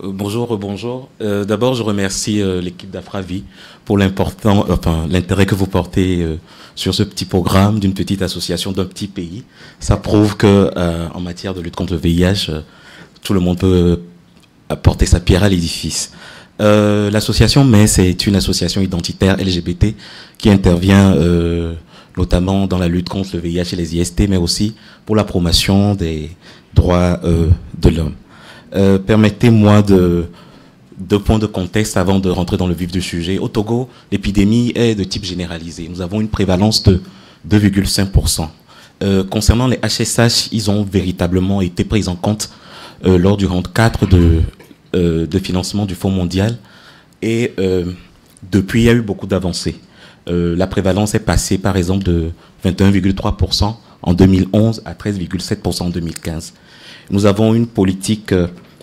Bonjour, bonjour. D'abord, je remercie l'équipe d'Afravi pour l'intérêt que vous portez sur ce petit programme d'une petite association d'un petit pays. Ça prouve que en matière de lutte contre le VIH, tout le monde peut apporter sa pierre à l'édifice. L'association MES est une association identitaire LGBT qui intervient notamment dans la lutte contre le VIH et les IST, mais aussi pour la promotion des droits de l'homme. Permettez-moi deux points de contexte avant de rentrer dans le vif du sujet. Au Togo, l'épidémie est de type généralisé. Nous avons une prévalence de 2,5%. Concernant les HSH, ils ont véritablement été pris en compte lors du round 4 de financement du Fonds mondial. Et depuis, il y a eu beaucoup d'avancées. La prévalence est passée, par exemple, de 21,3% en 2011 à 13,7% en 2015. Nous avons une politique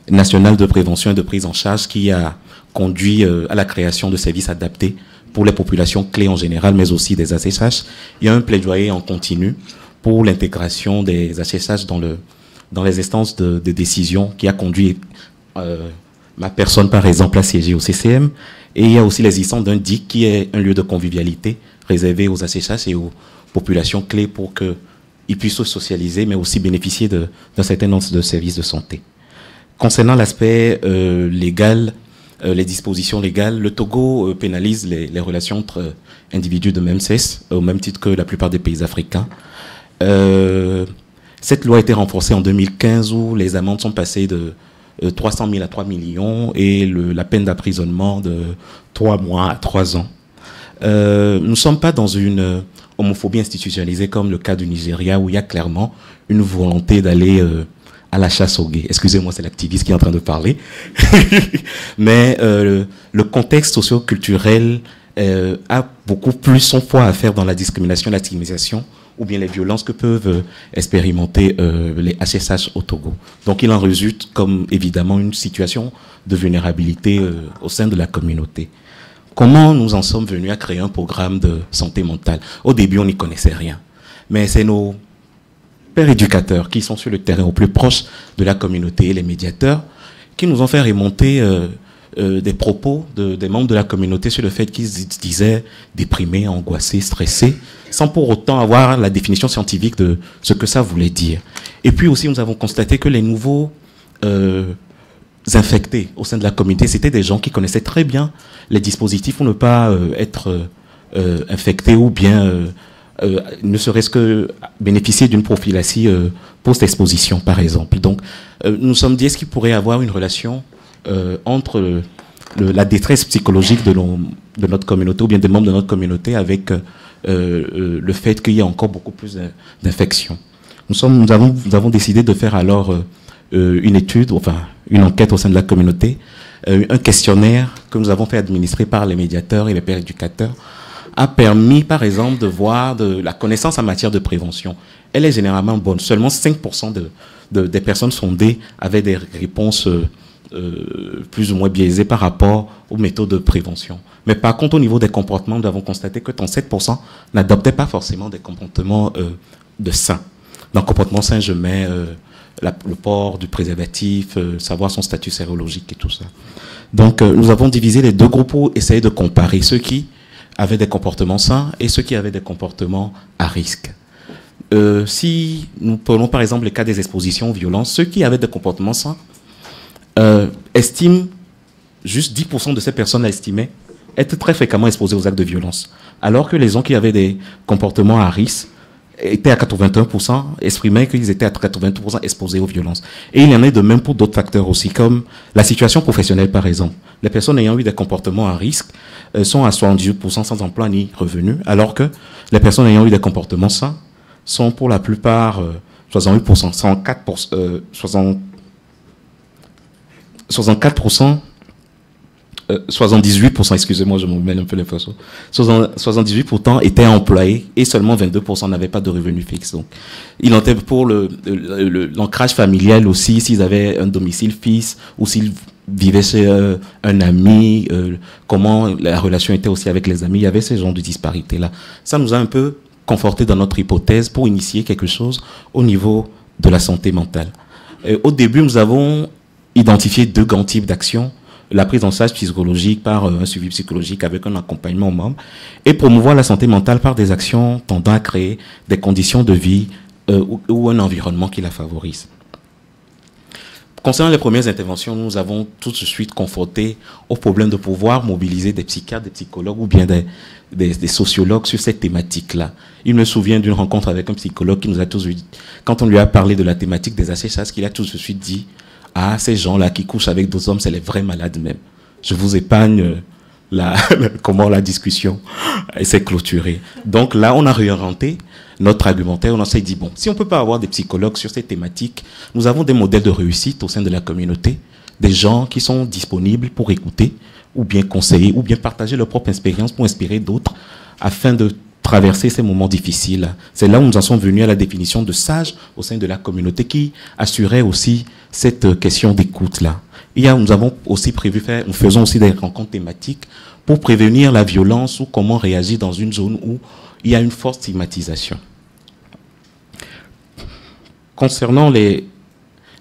nationale de prévention et de prise en charge qui a conduit à la création de services adaptés pour les populations clés en général, mais aussi des ACSH. Il y a un plaidoyer en continu pour l'intégration des ACSH dans les instances de décision qui a conduit ma personne, par exemple, à siéger au CCM. Et il y a aussi l'existence d'un DIC qui est un lieu de convivialité réservé aux ACSH et aux populations clés pour que ils puissent se socialiser, mais aussi bénéficier d'un certain nombre de services de santé. Concernant l'aspect légal, les dispositions légales, le Togo pénalise les relations entre individus de même sexe, au même titre que la plupart des pays africains. Cette loi a été renforcée en 2015 où les amendes sont passées de 300 000 à 3 millions et la peine d'emprisonnement de 3 mois à 3 ans. Nous ne sommes pas dans une homophobie institutionnalisée comme le cas du Nigeria où il y a clairement une volonté d'aller à la chasse aux gays. Excusez-moi, c'est l'activiste qui est en train de parler. Mais le contexte socio-culturel a beaucoup plus son poids à faire dans la discrimination, la stigmatisation ou bien les violences que peuvent expérimenter les HSH au Togo. Donc il en résulte comme évidemment une situation de vulnérabilité au sein de la communauté. Comment nous en sommes venus à créer un programme de santé mentale? Au début, on n'y connaissait rien. Mais c'est nos pères éducateurs qui sont sur le terrain au plus proche de la communauté, les médiateurs, qui nous ont fait remonter des propos des membres de la communauté sur le fait qu'ils se disaient déprimés, angoissés, stressés, sans pour autant avoir la définition scientifique de ce que ça voulait dire. Et puis aussi, nous avons constaté que les nouveaux infectés au sein de la communauté, c'était des gens qui connaissaient très bien les dispositifs pour ne pas être infectés ou bien ne serait-ce que bénéficier d'une prophylaxie post-exposition, par exemple. Donc, nous sommes dit, est-ce qu'il pourrait y avoir une relation entre la détresse psychologique de notre communauté ou bien des membres de notre communauté avec le fait qu'il y ait encore beaucoup plus d'infections. Nous avons décidé de faire alors une étude, enfin une enquête au sein de la communauté, un questionnaire que nous avons fait administrer par les médiateurs et les pères éducateurs a permis, par exemple, de voir la connaissance en matière de prévention. Elle est généralement bonne. Seulement 5% des personnes sondées avaient des réponses plus ou moins biaisées par rapport aux méthodes de prévention. Mais par contre, au niveau des comportements, nous avons constaté que 37% n'adoptaient pas forcément des comportements de sains. Dans le comportement sain, je mets le port du préservatif, savoir son statut sérologique et tout ça. Donc, nous avons divisé les deux groupes pour essayer de comparer ceux qui avaient des comportements sains et ceux qui avaient des comportements à risque. Si nous prenons par exemple le cas des expositions aux violences, ceux qui avaient des comportements sains estiment, juste 10% de ces personnes estimaient être très fréquemment exposés aux actes de violence, alors que les gens qui avaient des comportements à risque étaient à 81%, exprimaient qu'ils étaient à 82% exposés aux violences. Et il y en a de même pour d'autres facteurs aussi, comme la situation professionnelle par exemple. Les personnes ayant eu des comportements à risque sont à 78% sans emploi ni revenus, alors que les personnes ayant eu des comportements sains sont pour la plupart 68%, 64%, 78%, excusez-moi, je me mêle un peu les façons. 78% étaient employés et seulement 22% n'avaient pas de revenus fixes. Donc, il en était pour l'ancrage familial aussi, s'ils avaient un domicile fixe ou s'ils vivaient chez un ami, comment la relation était aussi avec les amis. Il y avait ces genres de disparités-là. Ça nous a un peu conforté dans notre hypothèse pour initier quelque chose au niveau de la santé mentale. Au début, nous avons identifié 2 grands types d'actions: la prise en charge psychologique par un suivi psychologique avec un accompagnement aux membres, et promouvoir la santé mentale par des actions tendant à créer des conditions de vie ou un environnement qui la favorise. Concernant les premières interventions, nous avons tout de suite confronté au problème de pouvoir mobiliser des psychiatres, des psychologues ou bien des sociologues sur cette thématique-là. Il me souvient d'une rencontre avec un psychologue qui nous a tous dit, quand on lui a parlé de la thématique des HSH, qu'il a tout de suite dit: ah, ces gens-là qui couchent avec d'autres hommes, c'est les vrais malades même. Je vous épargne comment la discussion s'est clôturée. Donc là, on a réorienté notre argumentaire. On s'est dit, bon, si on ne peut pas avoir des psychologues sur ces thématiques, nous avons des modèles de réussite au sein de la communauté, des gens qui sont disponibles pour écouter, ou bien conseiller, ou bien partager leur propre expérience pour inspirer d'autres, afin de traverser ces moments difficiles. C'est là où nous en sommes venus à la définition de sage au sein de la communauté qui assurait aussi cette question d'écoute-là. Nous avons aussi prévu nous faisons aussi des rencontres thématiques pour prévenir la violence ou comment réagir dans une zone où il y a une forte stigmatisation. Concernant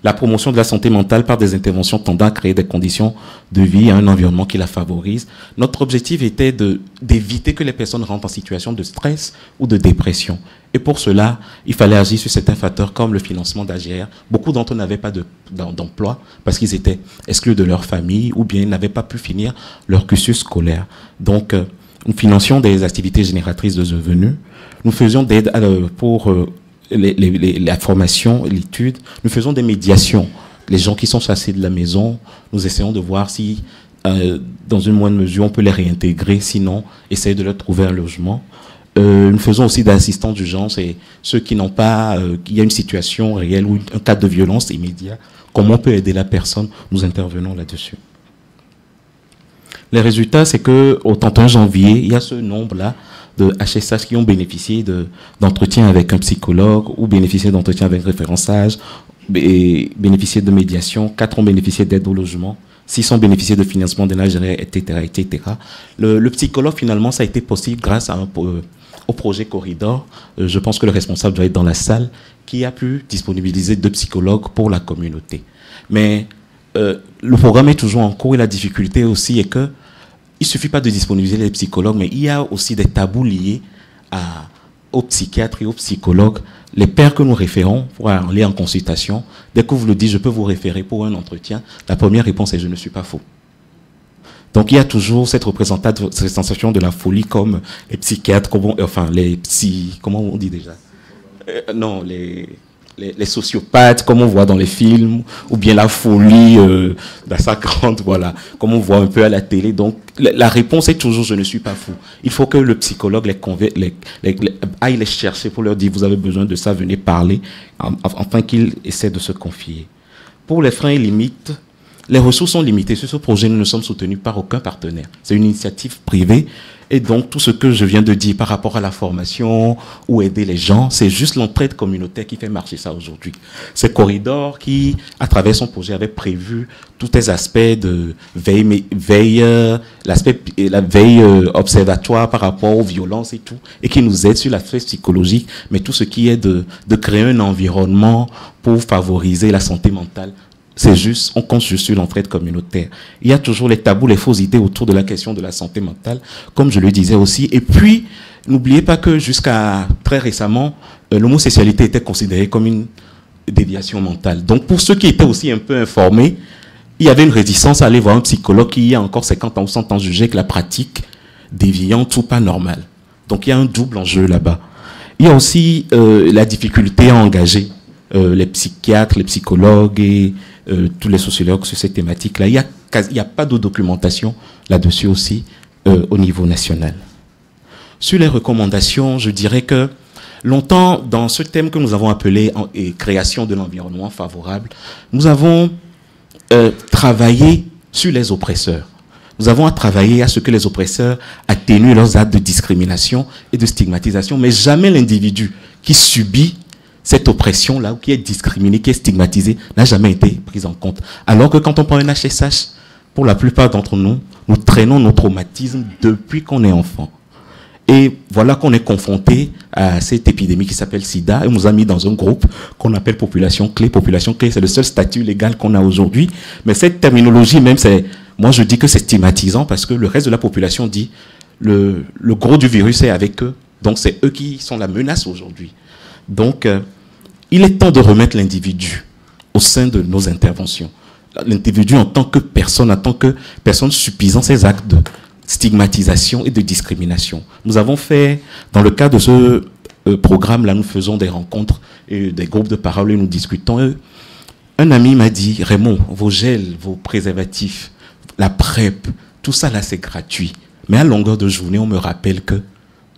la promotion de la santé mentale par des interventions tendant à créer des conditions de vie et un environnement qui la favorise, notre objectif était d'éviter que les personnes rentrent en situation de stress ou de dépression. Et pour cela, il fallait agir sur certains facteurs comme le financement d'AGR. Beaucoup d'entre eux n'avaient pas d'emploi parce qu'ils étaient exclus de leur famille ou bien n'avaient pas pu finir leur cursus scolaire. Donc, nous financions des activités génératrices de revenus. Nous faisions d'aide pour la formation, l'étude. Nous faisons des médiations. Les gens qui sont chassés de la maison, nous essayons de voir si, dans une moindre mesure, on peut les réintégrer. Sinon, essayer de leur trouver un logement. Nous faisons aussi d'assistance d'urgence et ceux qui n'ont pas, qu'il y a une situation réelle ou un cas de violence immédiat, comment on peut aider la personne, nous intervenons là-dessus. Les résultats, c'est qu'au 31 janvier, il y a ce nombre-là de HSH qui ont bénéficié d'entretien avec un psychologue ou bénéficié d'entretien avec référençage, et bénéficié de médiation, 4 ont bénéficié d'aide au logement, 6 ont bénéficié de financement d'un AGR, etc., etc. Le psychologue, finalement, ça a été possible grâce au projet Corridor. Je pense que le responsable doit être dans la salle, qui a pu disponibiliser 2 psychologues pour la communauté. Mais le programme est toujours en cours et la difficulté aussi est que il ne suffit pas de disponibiliser les psychologues, mais il y a aussi des tabous liés aux psychiatres et aux psychologues. Les pairs que nous référons pour aller en consultation, dès que vous le dites, je peux vous référer pour un entretien, la première réponse est: je ne suis pas faux. Donc il y a toujours cette représentation de la folie comme les psychiatres, comment on dit déjà non, les sociopathes, comme on voit dans les films, ou bien la folie massacrante, voilà, comme on voit un peu à la télé. Donc, la réponse est toujours: je ne suis pas fou. Il faut que le psychologue aille les chercher pour leur dire: vous avez besoin de ça, venez parler, afin qu'ils essaient de se confier. Pour les freins et limites, les ressources sont limitées. Sur ce projet, nous ne sommes soutenus par aucun partenaire. C'est une initiative privée. Et donc, tout ce que je viens de dire par rapport à la formation ou aider les gens, c'est juste l'entraide communautaire qui fait marcher ça aujourd'hui. C'est Corridor qui, à travers son projet, avait prévu tous les aspects de la veille observatoire par rapport aux violences et tout, et qui nous aide sur l'aspect psychologique, mais tout ce qui est de créer un environnement pour favoriser la santé mentale. C'est juste, on compte juste sur l'entraide communautaire. Il y a toujours les tabous, les fausses idées autour de la question de la santé mentale, comme je le disais aussi. Et puis, n'oubliez pas que jusqu'à très récemment, l'homosexualité était considérée comme une déviation mentale. Donc, pour ceux qui étaient aussi un peu informés, il y avait une réticence à aller voir un psychologue qui, il y a encore 50 ans ou 100 ans, jugeait que la pratique déviante ou pas normale. Donc, il y a un double enjeu là-bas. Il y a aussi la difficulté à engager les psychiatres, les psychologues et tous les sociologues sur cette thématique-là. Il n'y a pas de documentation là-dessus aussi au niveau national. Sur les recommandations, je dirais que longtemps, dans ce thème que nous avons appelé création de l'environnement favorable, nous avons travaillé sur les oppresseurs. Nous avons à travailler à ce que les oppresseurs atténuent leurs actes de discrimination et de stigmatisation, mais jamais l'individu qui subit cette oppression-là, ou qui est discriminé, qui est stigmatisé, n'a jamais été prise en compte. Alors que quand on prend un HSH, pour la plupart d'entre nous, nous traînons nos traumatismes depuis qu'on est enfant. Et voilà qu'on est confronté à cette épidémie qui s'appelle SIDA, et on nous a mis dans un groupe qu'on appelle population clé. Population clé, c'est le seul statut légal qu'on a aujourd'hui. Mais cette terminologie même, moi je dis que c'est stigmatisant parce que le reste de la population dit le gros du virus est avec eux. Donc c'est eux qui sont la menace aujourd'hui. Donc il est temps de remettre l'individu au sein de nos interventions. L'individu en tant que personne subissant ces actes de stigmatisation et de discrimination. Nous avons fait, dans le cadre de ce programme-là, nous faisons des rencontres et des groupes de parole et nous discutons. Un ami m'a dit, Raymond, vos gels, vos préservatifs, la PrEP, tout ça là c'est gratuit. Mais à longueur de journée, on me rappelle que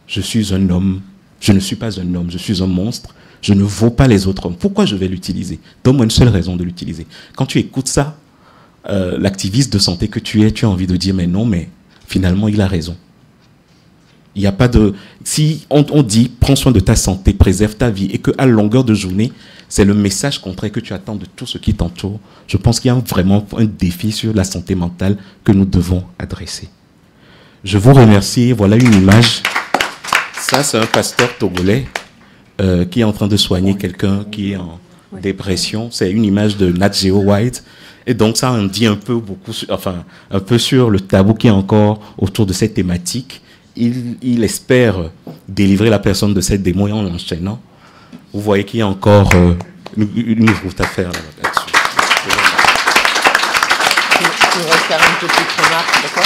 je suis un homme, je ne suis pas un homme, je suis un monstre, je ne vaux pas les autres hommes. Pourquoi je vais l'utiliser? Donne-moi une seule raison de l'utiliser. Quand tu écoutes ça, l'activiste de santé que tu es, tu as envie de dire, mais non, mais finalement, il a raison. Il n'y a pas de... Si on dit, prends soin de ta santé, préserve ta vie, et qu'à longueur de journée, c'est le message contraire que tu attends de tout ce qui t'entoure, je pense qu'il y a vraiment un défi sur la santé mentale que nous devons adresser. Je vous remercie. Voilà une image. Ça, c'est un pasteur togolais qui est en train de soigner quelqu'un qui est en dépression. C'est une image de Nat Geo White. Et donc, ça en dit un peu sur le tabou qui est encore autour de cette thématique. Il espère délivrer la personne de cette démon en l'enchaînant. Vous voyez qu'il y a encore une route à faire là-dessus. Je voudrais faire une petite remarque, d'accord ?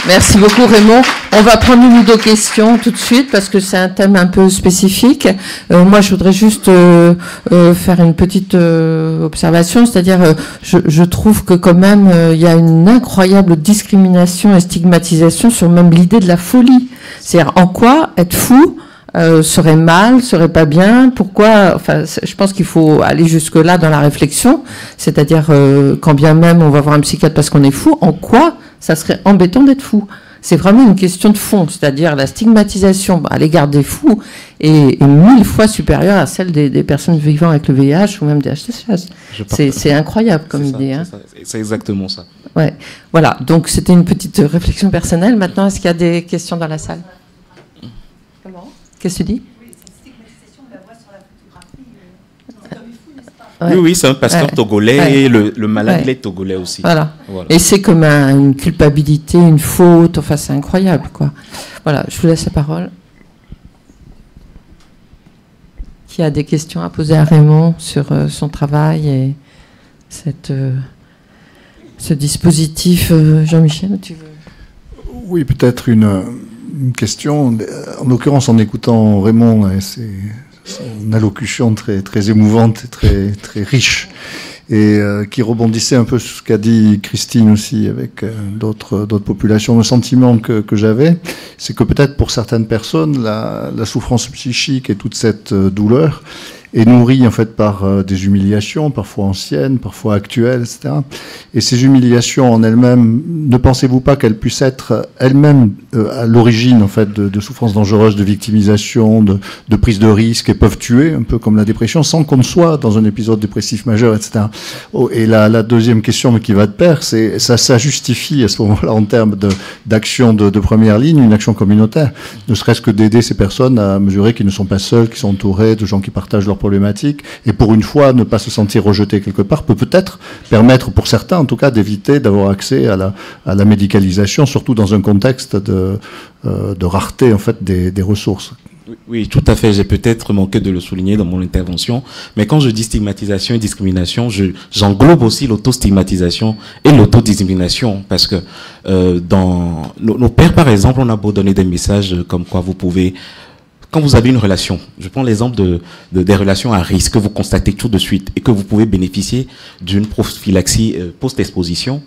Merci beaucoup Raymond. On va prendre une ou deux questions tout de suite parce que c'est un thème un peu spécifique. Moi, je voudrais juste faire une petite observation, c'est-à-dire je trouve que quand même il y a une incroyable discrimination et stigmatisation sur même l'idée de la folie. C'est-à-dire en quoi être fou serait mal, serait pas bien, pourquoi, enfin, je pense qu'il faut aller jusque-là dans la réflexion, c'est-à-dire quand bien même on va voir un psychiatre parce qu'on est fou, en quoi ça serait embêtant d'être fou. C'est vraiment une question de fond, c'est-à-dire la stigmatisation à l'égard des fous est 1000 fois supérieure à celle des personnes vivant avec le VIH ou même des HTCS. C'est incroyable comme idée. C'est exactement ça. Ouais. Voilà, donc c'était une petite réflexion personnelle. Maintenant, est-ce qu'il y a des questions dans la salle? Comment? Qu'est-ce que tu dis? Oui, c'est une stigmatisation de la voix sur la photographie. Oui, c'est un pasteur togolais et le malade, il est togolais aussi. Voilà. Et c'est comme une culpabilité, une faute, enfin c'est incroyable, quoi. Voilà, je vous laisse la parole. Qui a des questions à poser à Raymond sur son travail et ce dispositif? Jean-Michel, tu veux? Oui, peut-être une question. En l'occurrence, en écoutant Raymond, son allocution très émouvante et très riche, et qui rebondissait un peu sur ce qu'a dit Christine aussi avec d'autres populations. Le sentiment que j'avais, c'est que peut-être pour certaines personnes, la souffrance psychique et toute cette douleur est nourrie en fait par des humiliations, parfois anciennes, parfois actuelles, etc. Et ces humiliations en elles-mêmes, ne pensez-vous pas qu'elles puissent être elles-mêmes à l'origine en fait de souffrances dangereuses, de victimisation, de prise de risque, et peuvent tuer, un peu comme la dépression, sans qu'on soit dans un épisode dépressif majeur, etc. Et la deuxième question qui va de pair, c'est ça justifie à ce moment-là en termes d'action de première ligne, une action communautaire, ne serait-ce que d'aider ces personnes à mesurer qu'ils ne sont pas seuls, qu'ils sont entourés de gens qui partagent leurs problématiques, et pour une fois ne pas se sentir rejeté quelque part peut peut-être permettre pour certains en tout cas d'éviter d'avoir accès à la médicalisation, surtout dans un contexte de rareté en fait des ressources. Oui, tout à fait. J'ai peut-être manqué de le souligner dans mon intervention, mais quand je dis stigmatisation et discrimination, j'englobe aussi l'autostigmatisation et l'autodiscrimination, parce que dans nos pères, par exemple, on a beau donner des messages comme quoi vous pouvez... Quand vous avez une relation, je prends l'exemple des relations à risque que vous constatez tout de suite et que vous pouvez bénéficier d'une prophylaxie post-exposition,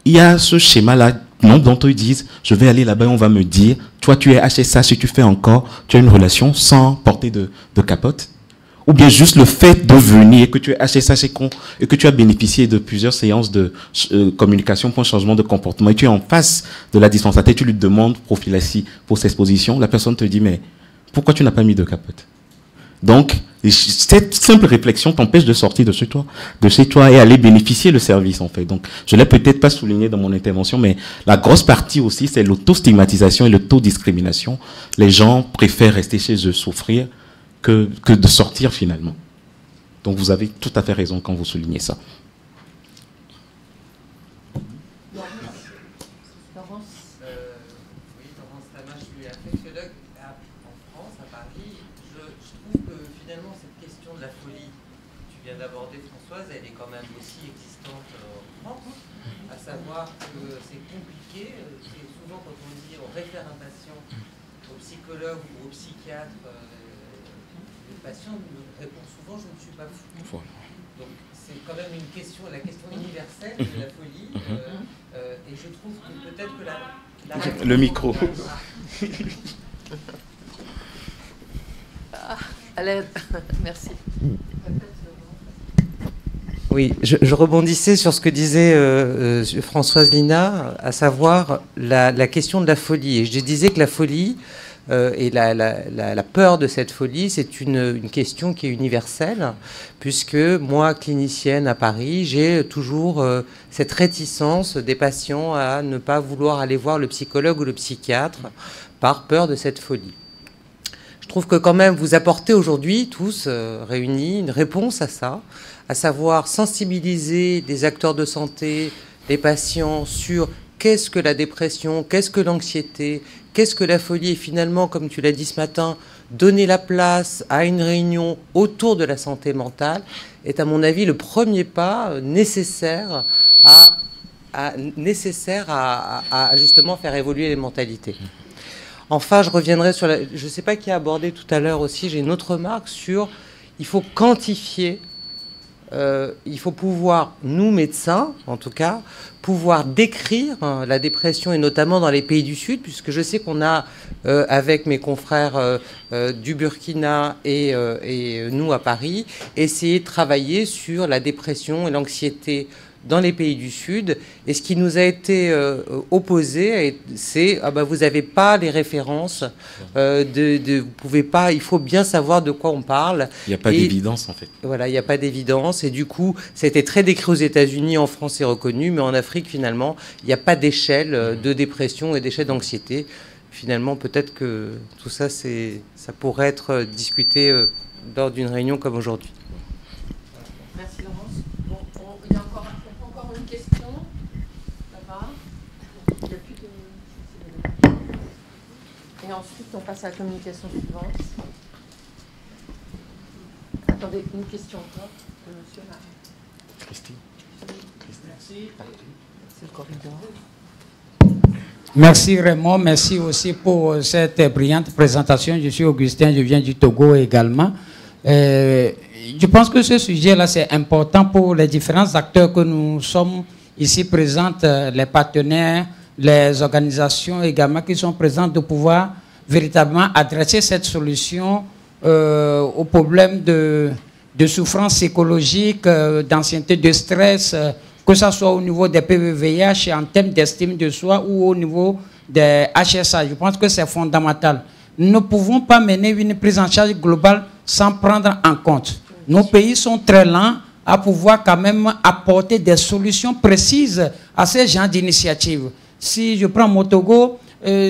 il y a ce schéma-là, nombre d'entre eux disent, je vais aller là-bas et on va me dire, toi tu es HSA, si tu fais encore, tu as une relation sans porter de capote. Ou bien juste le fait de venir et que tu es HSA et que tu as bénéficié de plusieurs séances de communication pour un changement de comportement et tu es en face de la dispensateur, tu lui demandes prophylaxie post-exposition, la personne te dit, mais pourquoi tu n'as pas mis de capote? Donc, cette simple réflexion t'empêche de sortir de chez toi et aller bénéficier le service, en fait. Donc, je l'ai peut-être pas souligné dans mon intervention, mais la grosse partie aussi, c'est l'autostigmatisation et l'autodiscrimination. Les gens préfèrent rester chez eux, souffrir, que de sortir finalement. Donc, vous avez tout à fait raison quand vous soulignez ça. Ou au psychiatre, le patient répond souvent « je ne suis pas fou voilà. ». Donc c'est quand même une question, la question universelle de la folie. Et je trouve que peut-être que la le micro. À l'aide. Merci. Oui, je rebondissais sur ce que disait Françoise Lina, à savoir la question de la folie. Et je disais que la folie... et la peur de cette folie, c'est une question qui est universelle, puisque moi, clinicienne à Paris, j'ai toujours cette réticence des patients à ne pas vouloir aller voir le psychologue ou le psychiatre par peur de cette folie. Je trouve que quand même vous apportez aujourd'hui, tous réunis, une réponse à ça, à savoir sensibiliser les acteurs de santé, les patients sur qu'est-ce que la dépression, qu'est-ce que l'anxiété, qu'est-ce que la folie, et finalement, comme tu l'as dit ce matin, donner la place à une réunion autour de la santé mentale est, à mon avis, le premier pas nécessaire à justement faire évoluer les mentalités. Enfin, je reviendrai sur je ne sais pas qui a abordé tout à l'heure aussi, j'ai une autre remarque sur il faut quantifier. Il faut pouvoir, nous médecins en tout cas, pouvoir décrire la dépression, et notamment dans les pays du Sud, puisque je sais qu'on a, avec mes confrères du Burkina et nous à Paris, essayé de travailler sur la dépression et l'anxiété dans les pays du Sud. Et ce qui nous a été opposé, c'est vous n'avez pas les références, vous pouvez pas, il faut bien savoir de quoi on parle. Il n'y a pas d'évidence en fait. Voilà, il n'y a pas d'évidence. Et du coup, ça a été très décrit aux États-Unis, en France c'est reconnu, mais en Afrique finalement, il n'y a pas d'échelle de dépression et d'échelle d'anxiété. Finalement, peut-être que tout ça, ça pourrait être discuté lors d'une réunion comme aujourd'hui. Merci Laurence. Il y a encore une question. Ça va? Il n'y a plus de... Et ensuite, on passe à la communication suivante. Attendez, une question encore de monsieur là. Christine. Merci. C'est le corridor. Merci Raymond, merci aussi pour cette brillante présentation. Je suis Augustin, je viens du Togo également. Je pense que ce sujet-là, c'est important pour les différents acteurs que nous sommes ici présents, les partenaires, les organisations également qui sont présentes, de pouvoir véritablement adresser cette solution au problème de souffrance psychologique, d'ancienneté, de stress, que ce soit au niveau des PVVH en termes d'estime de soi ou au niveau des HSA. Je pense que c'est fondamental. Nous ne pouvons pas mener une prise en charge globale sans prendre en compte. Nos pays sont très lents à pouvoir quand même apporter des solutions précises à ces genres d'initiatives. Si je prends mon Togo,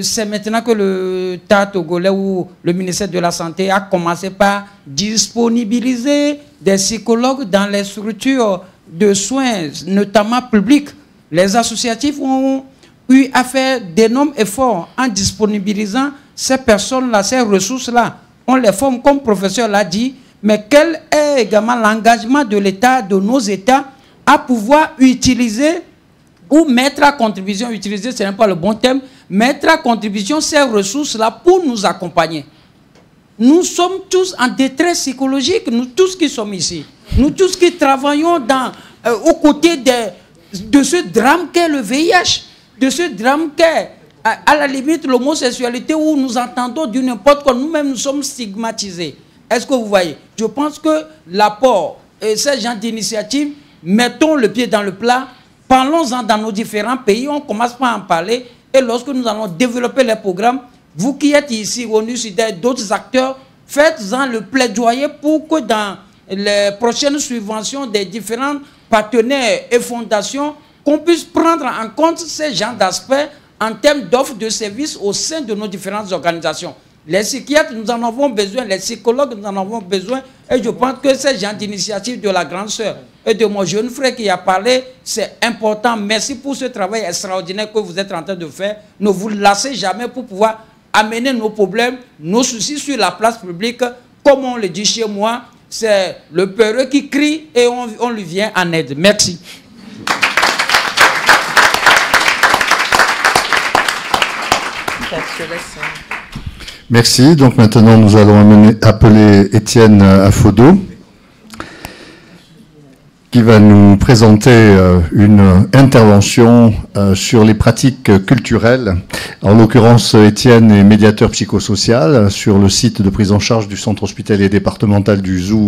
c'est maintenant que le TAT togolais ou le ministère de la Santé a commencé par disponibiliser des psychologues dans les structures de soins, notamment publics. Les associatifs ont eu à faire d'énormes efforts en disponibilisant ces personnes-là, ces ressources-là. On les forme, comme le professeur l'a dit, mais quel est également l'engagement de l'État, de nos États, à pouvoir utiliser ou mettre à contribution, utiliser, ce n'est pas le bon terme, mettre à contribution ces ressources-là pour nous accompagner. Nous sommes tous en détresse psychologique, nous tous qui sommes ici. Nous tous qui travaillons aux côtés de ce drame qu'est le VIH, de ce drame qu'est, à la limite, l'homosexualité, où nous entendons du n'importe quoi, nous-mêmes nous sommes stigmatisés. Est-ce que vous voyez? Je pense que l'apport et ces genres d'initiatives, mettons le pied dans le plat, parlons-en dans nos différents pays, on commence par en parler, et lorsque nous allons développer les programmes, vous qui êtes ici, au NUSIDA, d'autres acteurs, faites-en le plaidoyer pour que dans les prochaines subventions des différents partenaires et fondations, qu'on puisse prendre en compte ces genres d'aspects en termes d'offres de services au sein de nos différentes organisations. Les psychiatres, nous en avons besoin, les psychologues, nous en avons besoin, et je pense que ces genres d'initiatives de la grande sœur et de mon jeune frère qui a parlé, c'est important. Merci pour ce travail extraordinaire que vous êtes en train de faire. Ne vous lassez jamais pour pouvoir amener nos problèmes, nos soucis sur la place publique. Comme on le dit chez moi, c'est le peureux qui crie et on lui vient en aide. Merci. Merci. Donc maintenant, nous allons appeler Étienne Afodo, qui va nous présenter une intervention sur les pratiques culturelles. En l'occurrence, Étienne est médiateur psychosocial sur le site de prise en charge du centre hospitalier départemental du Zou.